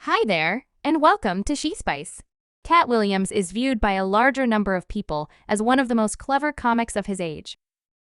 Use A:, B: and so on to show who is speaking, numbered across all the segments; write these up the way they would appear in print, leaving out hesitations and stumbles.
A: Hi there, and welcome to She Spice. Katt Williams is viewed by a larger number of people as one of the most clever comics of his age.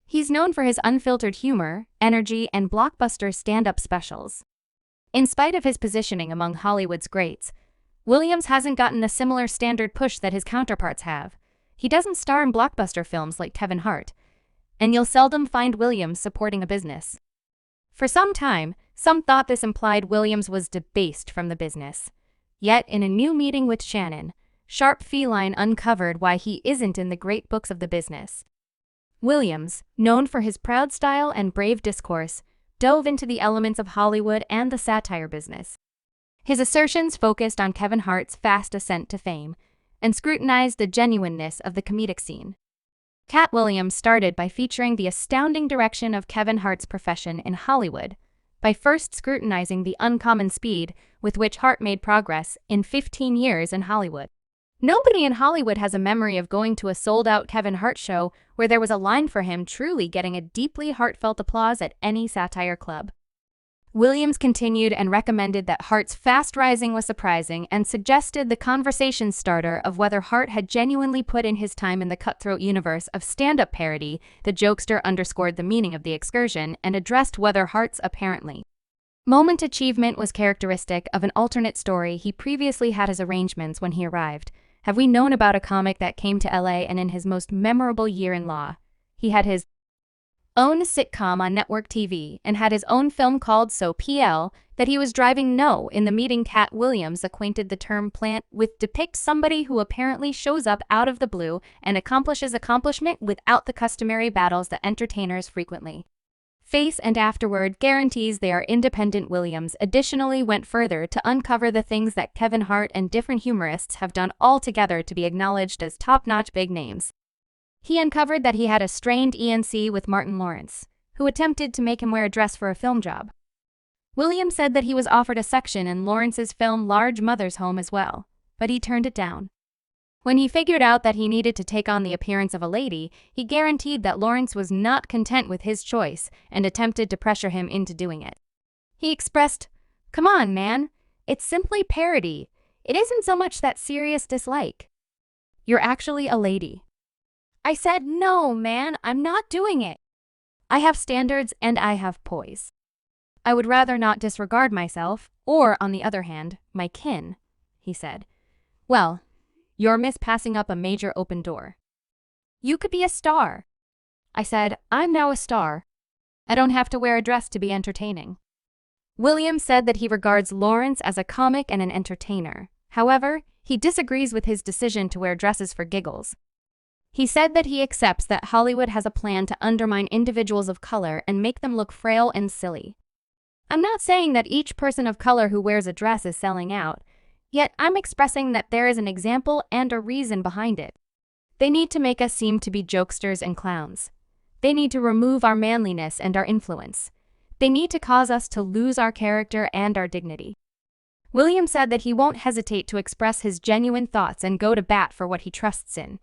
A: He's known for his unfiltered humor, energy, and blockbuster stand-up specials. In spite of his positioning among Hollywood's greats, Williams hasn't gotten a similar standard push that his counterparts have. He doesn't star in blockbuster films like Kevin Hart, and you'll seldom find Williams supporting a business. For some time, some thought this implied Williams was debased from the business. Yet, in a new meeting with Shannon, Sharp Feline uncovered why he isn't in the great books of the business. Williams, known for his proud style and brave discourse, dove into the elements of Hollywood and the satire business. His assertions focused on Kevin Hart's fast ascent to fame and scrutinized the genuineness of the comedic scene. Katt Williams started by featuring the astounding direction of Kevin Hart's profession in Hollywood, by first scrutinizing the uncommon speed with which Hart made progress in 15 years in Hollywood. Nobody in Hollywood has a memory of going to a sold-out Kevin Hart show where there was a line for him truly getting a deeply heartfelt applause at any satire club. Williams continued and recommended that Hart's fast rising was surprising and suggested the conversation starter of whether Hart had genuinely put in his time in the cutthroat universe of stand-up parody. The jokester underscored the meaning of the excursion and addressed whether Hart's apparently moment achievement was characteristic of an alternate story he previously had his arrangements when he arrived. Have we known about a comic that came to LA and in his most memorable year in law, he had his own sitcom on network TV and had his own film called So PL that he was driving? No. In the meeting, Katt Williams acquainted the term plant with depict somebody who apparently shows up out of the blue and accomplishes accomplishment without the customary battles that entertainers frequently face and afterward guarantees they are independent. Williams additionally went further to uncover the things that Kevin Hart and different humorists have done all together to be acknowledged as top-notch big names. He uncovered that he had a strained ENC with Martin Lawrence, who attempted to make him wear a dress for a film job. Williams said that he was offered a section in Lawrence's film Large Mother's Home as well, but he turned it down. When he figured out that he needed to take on the appearance of a lady, he guaranteed that Lawrence was not content with his choice and attempted to pressure him into doing it. He expressed, "Come on, man, it's simply parody. It isn't so much that serious dislike. You're actually a lady." I said, "No, man, I'm not doing it. I have standards and I have poise. I would rather not disregard myself, or, on the other hand, my kin," he said. "Well, you're passing up a major open door. You could be a star." I said, "I'm now a star. I don't have to wear a dress to be entertaining." Williams said that he regards Lawrence as a comic and an entertainer. However, he disagrees with his decision to wear dresses for giggles. He said that he accepts that Hollywood has a plan to undermine individuals of color and make them look frail and silly. "I'm not saying that each person of color who wears a dress is selling out, yet I'm expressing that there is an example and a reason behind it. They need to make us seem to be jokesters and clowns. They need to remove our manliness and our influence. They need to cause us to lose our character and our dignity." Williams said that he won't hesitate to express his genuine thoughts and go to bat for what he trusts in,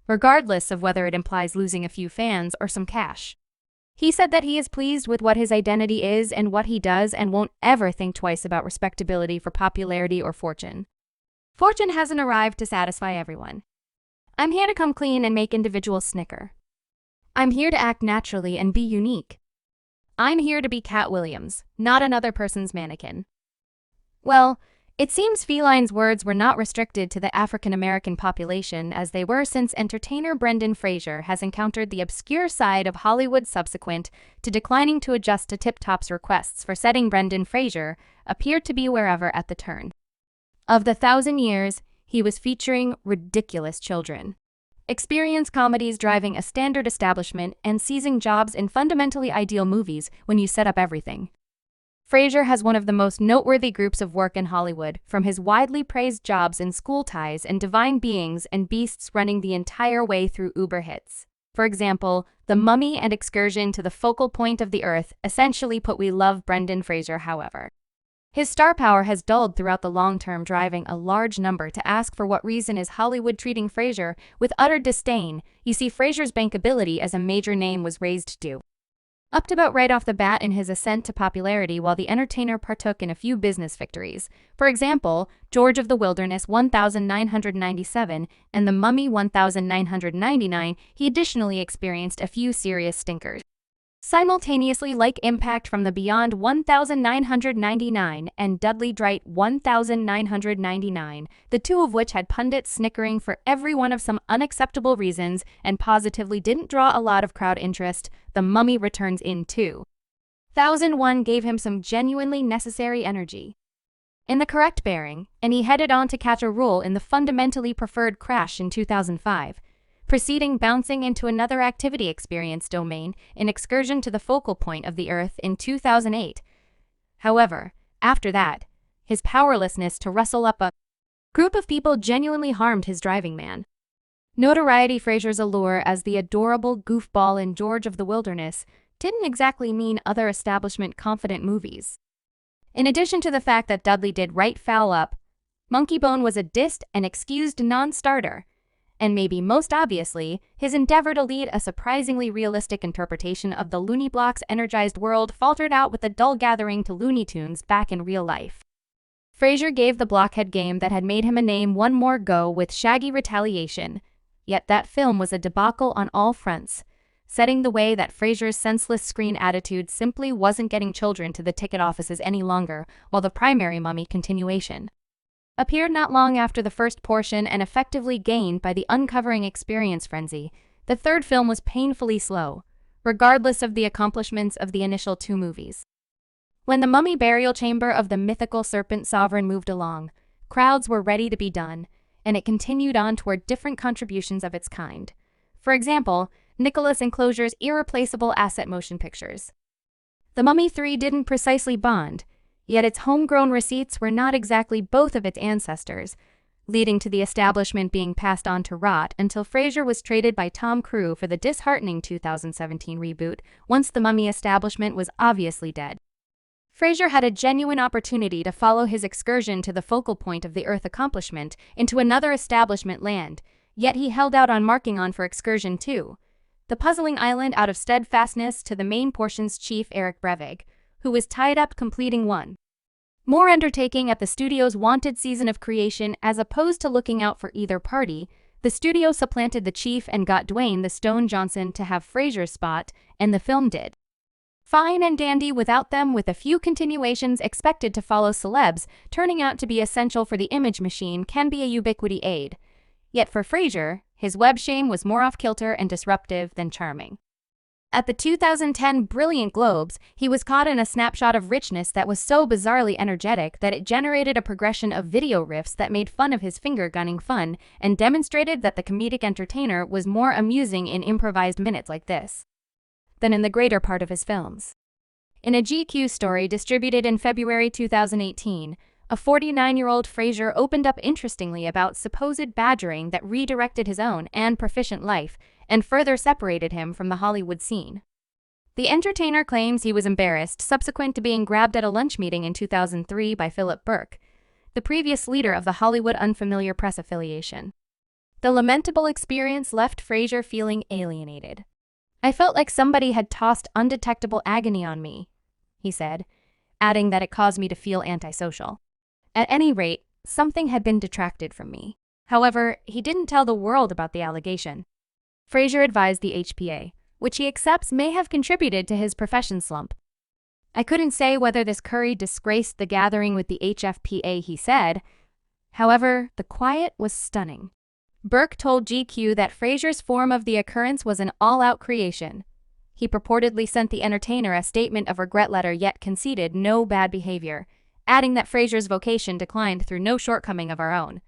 A: regardless of whether it implies losing a few fans or some cash. He said that he is pleased with what his identity is and what he does and won't ever think twice about respectability for popularity or fortune. "Fortune hasn't arrived to satisfy everyone. I'm here to come clean and make individuals snicker. I'm here to act naturally and be unique. I'm here to be Katt Williams, not another person's mannequin." Well, it seems Feline's words were not restricted to the African-American population as they were, since entertainer Brendan Fraser has encountered the obscure side of Hollywood subsequent to declining to adjust to Tip Top's requests for setting. Brendan Fraser appeared to be wherever at the turn of the 1,000 years. He was featuring ridiculous children, experience comedies driving a standard establishment, and seizing jobs in fundamentally ideal movies when you set up everything. Fraser has one of the most noteworthy groups of work in Hollywood, from his widely praised jobs in School Ties and Divine Beings and Beasts running the entire way through uber hits. For example, The Mummy and Excursion to the Focal Point of the Earth essentially put "We love Brendan Fraser." However, his star power has dulled throughout the long term, driving a large number to ask for what reason is Hollywood treating Fraser with utter disdain. You see, Fraser's bankability as a major name was raised due upped about right off the bat in his ascent to popularity, while the entertainer partook in a few business victories. For example, George of the Wilderness 1997 and The Mummy 1999, he additionally experienced a few serious stinkers. Simultaneously, like Impact from the Beyond 1999 and Dudley Dwight 1999, the two of which had pundits snickering for every one of some unacceptable reasons and positively didn't draw a lot of crowd interest, The Mummy Returns in 2001 gave him some genuinely necessary energy. In the correct bearing, and he headed on to catch a role in the fundamentally preferred Crash in 2005. Preceding bouncing into another activity experience domain, an excursion to the focal point of the Earth in 2008. However, after that, his powerlessness to rustle up a group of people genuinely harmed his driving man. Notoriety. Fraser's allure as the adorable goofball in George of the Wilderness didn't exactly mean other establishment-confident movies. In addition to the fact that Dudley did right foul up, Monkeybone was a dissed and excused non-starter. And maybe most obviously, his endeavor to lead a surprisingly realistic interpretation of the Looney Blocks energized world faltered out with a dull gathering to Looney Tunes back in real life. Fraser gave the blockhead game that had made him a name one more go with Shaggy Retaliation, yet that film was a debacle on all fronts, setting the way that Fraser's senseless screen attitude simply wasn't getting children to the ticket offices any longer, while the primary Mummy continuation appeared not long after the first portion and effectively gained by the uncovering experience frenzy. The third film was painfully slow, regardless of the accomplishments of the initial two movies. When the mummy burial chamber of the mythical serpent sovereign moved along, crowds were ready to be done, and it continued on toward different contributions of its kind. For example, Nicholas Enclosure's irreplaceable asset motion pictures. The Mummy 3 didn't precisely bond, yet its homegrown receipts were not exactly both of its ancestors, leading to the establishment being passed on to rot until Fraser was traded by Tom Cruise for the disheartening 2017 reboot, once the Mummy establishment was obviously dead. Fraser had a genuine opportunity to follow his excursion to the focal point of the Earth accomplishment into another establishment land, yet he held out on marking on for Excursion 2, the puzzling island out of steadfastness to the main portion's chief Eric Brevig, who was tied up completing one more undertaking at the studio's wanted season of creation. As opposed to looking out for either party, the studio supplanted the chief and got Dwayne "The Stone" Johnson to have Fraser's spot, and the film did fine and dandy without them, with a few continuations expected to follow. Celebs turning out to be essential for the image machine can be a ubiquity aid. Yet for Fraser, his web shame was more off-kilter and disruptive than charming. At the 2010 Brilliant Globes, he was caught in a snapshot of richness that was so bizarrely energetic that it generated a progression of video riffs that made fun of his finger-gunning fun and demonstrated that the comedic entertainer was more amusing in improvised minutes like this than in the greater part of his films. In a GQ story distributed in February 2018, a 49-year-old Fraser opened up interestingly about supposed badgering that redirected his own and proficient life and further separated him from the Hollywood scene. The entertainer claims he was embarrassed subsequent to being grabbed at a lunch meeting in 2003 by Philip Burke, the previous leader of the Hollywood Unfamiliar Press affiliation. The lamentable experience left Fraser feeling alienated. "I felt like somebody had tossed undetectable agony on me," he said, adding that it caused me to feel antisocial. At any rate, something had been detracted from me. However, he didn't tell the world about the allegation. Fraser advised the HPA, which he accepts may have contributed to his profession slump. "I couldn't say whether this curry disgraced the gathering with the HFPA," he said. However, the quiet was stunning. Burke told GQ that Fraser's form of the occurrence was an all-out creation. He purportedly sent the entertainer a statement of regret letter yet conceded no bad behavior, adding that Fraser's vocation declined through no shortcoming of our own.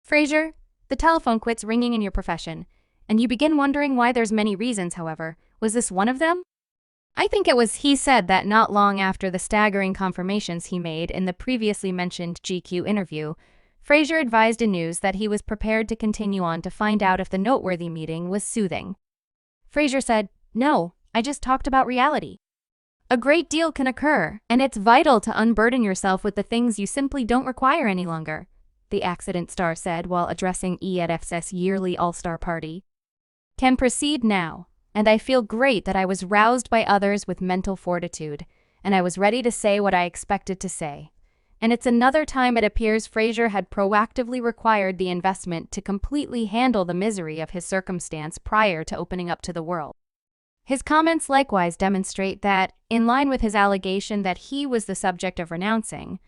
A: "Fraser, the telephone quits ringing in your profession, and you begin wondering why. There's many reasons, however. Was this one of them?" I think it was. He said that not long after the staggering confirmations he made in the previously mentioned GQ interview, Fraser advised in news that he was prepared to continue on to find out if the noteworthy meeting was soothing. Fraser said, "No, I just talked about reality. A great deal can occur, and it's vital to unburden yourself with the things you simply don't require any longer," the accident star said while addressing EFS's yearly All-Star party. "Can proceed now," and I feel great that I was roused by others with mental fortitude, and I was ready to say what I expected to say. And it's another time it appears Fraser had proactively required the investment to completely handle the misery of his circumstance prior to opening up to the world. His comments likewise demonstrate that, in line with his allegation that he was the subject of renouncing,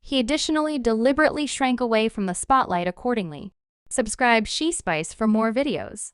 A: he additionally deliberately shrank away from the spotlight accordingly. Subscribe She Spice for more videos.